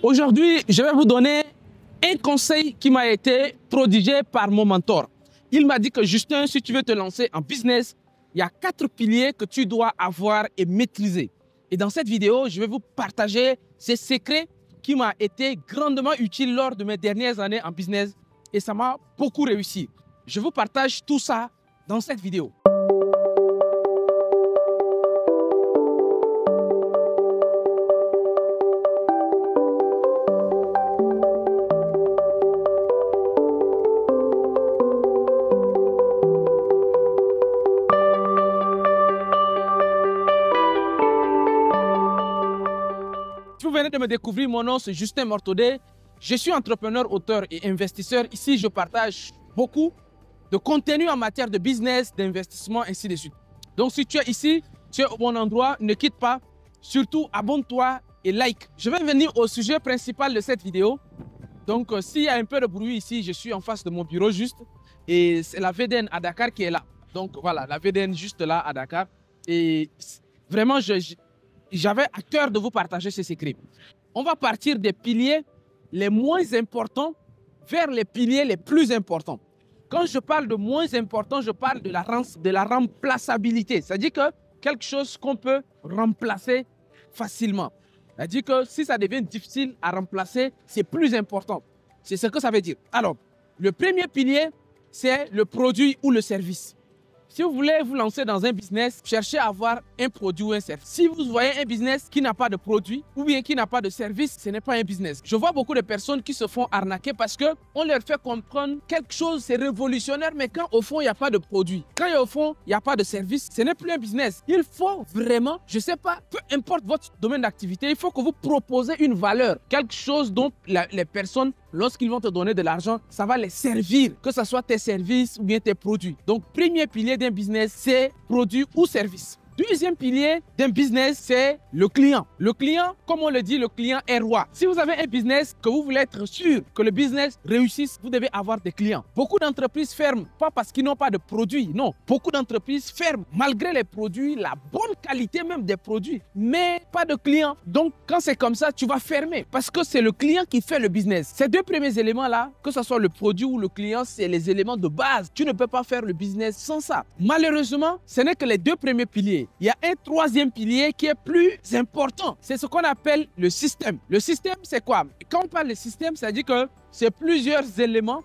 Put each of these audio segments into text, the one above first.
Aujourd'hui, je vais vous donner un conseil qui m'a été prodigé par mon mentor. Il m'a dit que Justin, si tu veux te lancer en business, il y a 4 piliers que tu dois avoir et maîtriser. Et dans cette vidéo, je vais vous partager ces secrets qui m'ont été grandement utiles lors de mes dernières années en business et ça m'a beaucoup réussi. Je vous partage tout ça dans cette vidéo. Si vous venez de me découvrir, mon nom c'est Justin Mortodé. Je suis entrepreneur, auteur et investisseur. Ici, je partage beaucoup de contenu en matière de business, d'investissement, ainsi de suite. Donc, si tu es ici, tu es au bon endroit, ne quitte pas. Surtout, abonne-toi et like. Je vais venir au sujet principal de cette vidéo. Donc, s'il y a un peu de bruit ici, je suis en face de mon bureau juste. Et c'est la VDN à Dakar qui est là. Donc, voilà, la VDN juste là à Dakar. Et vraiment, j'avais à cœur de vous partager ces secrets. On va partir des piliers les moins importants vers les piliers les plus importants. Quand je parle de moins important, je parle de la remplaçabilité. C'est-à-dire que quelque chose qu'on peut remplacer facilement. C'est-à-dire que si ça devient difficile à remplacer, c'est plus important. C'est ce que ça veut dire. Alors, le premier pilier, c'est le produit ou le service. Si vous voulez vous lancer dans un business, cherchez à avoir un produit ou un service. Si vous voyez un business qui n'a pas de produit ou bien qui n'a pas de service, ce n'est pas un business. Je vois beaucoup de personnes qui se font arnaquer parce qu'on leur fait comprendre quelque chose, c'est révolutionnaire, mais quand au fond, il n'y a pas de produit, quand au fond, il n'y a pas de service, ce n'est plus un business. Il faut vraiment, je ne sais pas, peu importe votre domaine d'activité, il faut que vous proposez une valeur, quelque chose dont les personnes, lorsqu'ils vont te donner de l'argent, ça va les servir, que ce soit tes services ou bien tes produits. Donc, premier pilier d'un business, c'est produit ou service. Deuxième pilier d'un business, c'est le client. Le client, comme on le dit, le client est roi. Si vous avez un business que vous voulez être sûr que le business réussisse, vous devez avoir des clients. Beaucoup d'entreprises ferment, pas parce qu'ils n'ont pas de produits, non. Beaucoup d'entreprises ferment, malgré les produits, la bonne qualité même des produits, mais pas de clients. Donc, quand c'est comme ça, tu vas fermer parce que c'est le client qui fait le business. Ces deux premiers éléments-là, que ce soit le produit ou le client, c'est les éléments de base. Tu ne peux pas faire le business sans ça. Malheureusement, ce n'est que les deux premiers piliers. Il y a un troisième pilier qui est plus important. C'est ce qu'on appelle le système. Le système, c'est quoi? Quand on parle de système, ça dit que c'est plusieurs éléments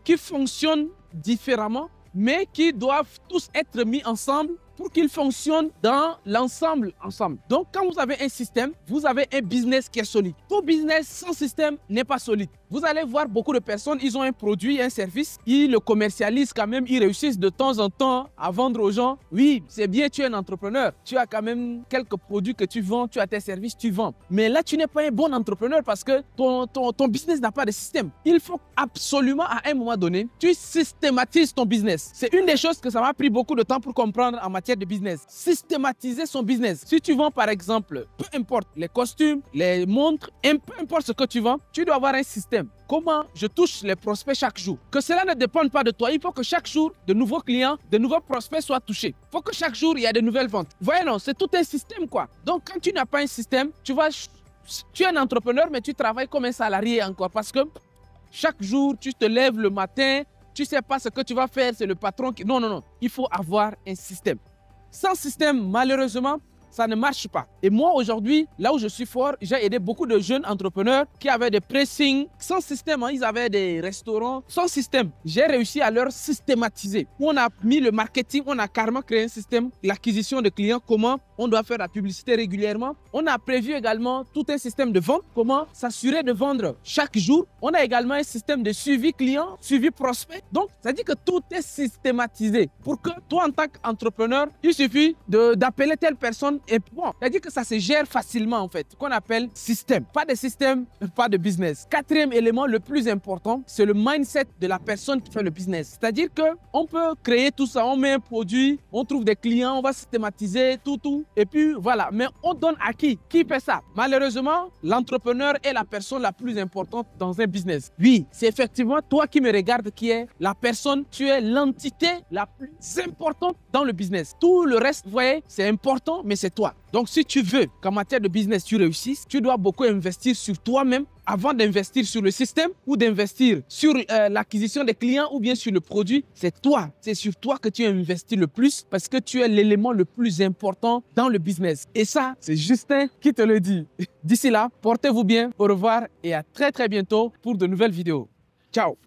qui fonctionnent différemment, mais qui doivent tous être mis ensemble pour qu'ils fonctionnent dans l'ensemble ensemble. Donc, quand vous avez un système, vous avez un business qui est solide. Tout business sans système n'est pas solide. Vous allez voir beaucoup de personnes, ils ont un produit, un service, ils le commercialisent quand même, ils réussissent de temps en temps à vendre aux gens. Oui, c'est bien, tu es un entrepreneur, tu as quand même quelques produits que tu vends, tu as tes services, tu vends. Mais là, tu n'es pas un bon entrepreneur parce que ton business n'a pas de système. Il faut absolument, à un moment donné, tu systématises ton business. C'est une des choses que ça m'a pris beaucoup de temps pour comprendre en matière de business. Systématiser son business. Si tu vends, par exemple, peu importe les costumes, les montres, peu importe ce que tu vends, tu dois avoir un système. Comment je touche les prospects chaque jour? Que cela ne dépende pas de toi. Il faut que chaque jour, de nouveaux clients, de nouveaux prospects soient touchés. Il faut que chaque jour, il y a de nouvelles ventes. Voyez, non, c'est tout un système, quoi. Donc, quand tu n'as pas un système, tu es un entrepreneur, mais tu travailles comme un salarié encore. Parce que chaque jour, tu te lèves le matin, tu ne sais pas ce que tu vas faire, c'est le patron qui... Non, non, non. Il faut avoir un système. Sans système, malheureusement, ça ne marche pas. Et moi, aujourd'hui, là où je suis fort, j'ai aidé beaucoup de jeunes entrepreneurs qui avaient des pressings sans système. Hein, ils avaient des restaurants sans système. J'ai réussi à leur systématiser. On a mis le marketing, on a carrément créé un système, l'acquisition de clients, comment on doit faire la publicité régulièrement. On a prévu également tout un système de vente, comment s'assurer de vendre chaque jour. On a également un système de suivi client, suivi prospect. Donc, ça dit que tout est systématisé. Pour que toi, en tant qu'entrepreneur, il suffit d'appeler telle personne. Et bon, c'est-à-dire que ça se gère facilement en fait, qu'on appelle système. Pas de système, pas de business. Quatrième élément, le plus important, c'est le mindset de la personne qui fait le business. C'est-à-dire qu'on peut créer tout ça, on met un produit, on trouve des clients, on va systématiser tout. Et puis voilà, mais on donne à qui? Qui fait ça? Malheureusement, l'entrepreneur est la personne la plus importante dans un business. Oui, c'est effectivement toi qui me regardes qui est la personne, tu es l'entité la plus importante dans le business. Tout le reste, vous voyez, c'est important, mais c'est c'est toi. Donc, si tu veux qu'en matière de business, tu réussisses, tu dois beaucoup investir sur toi-même avant d'investir sur le système ou d'investir sur l'acquisition des clients ou bien sur le produit. C'est toi. C'est sur toi que tu investis le plus parce que tu es l'élément le plus important dans le business. Et ça, c'est Justin qui te le dit. D'ici là, portez-vous bien, au revoir et à très bientôt pour de nouvelles vidéos. Ciao.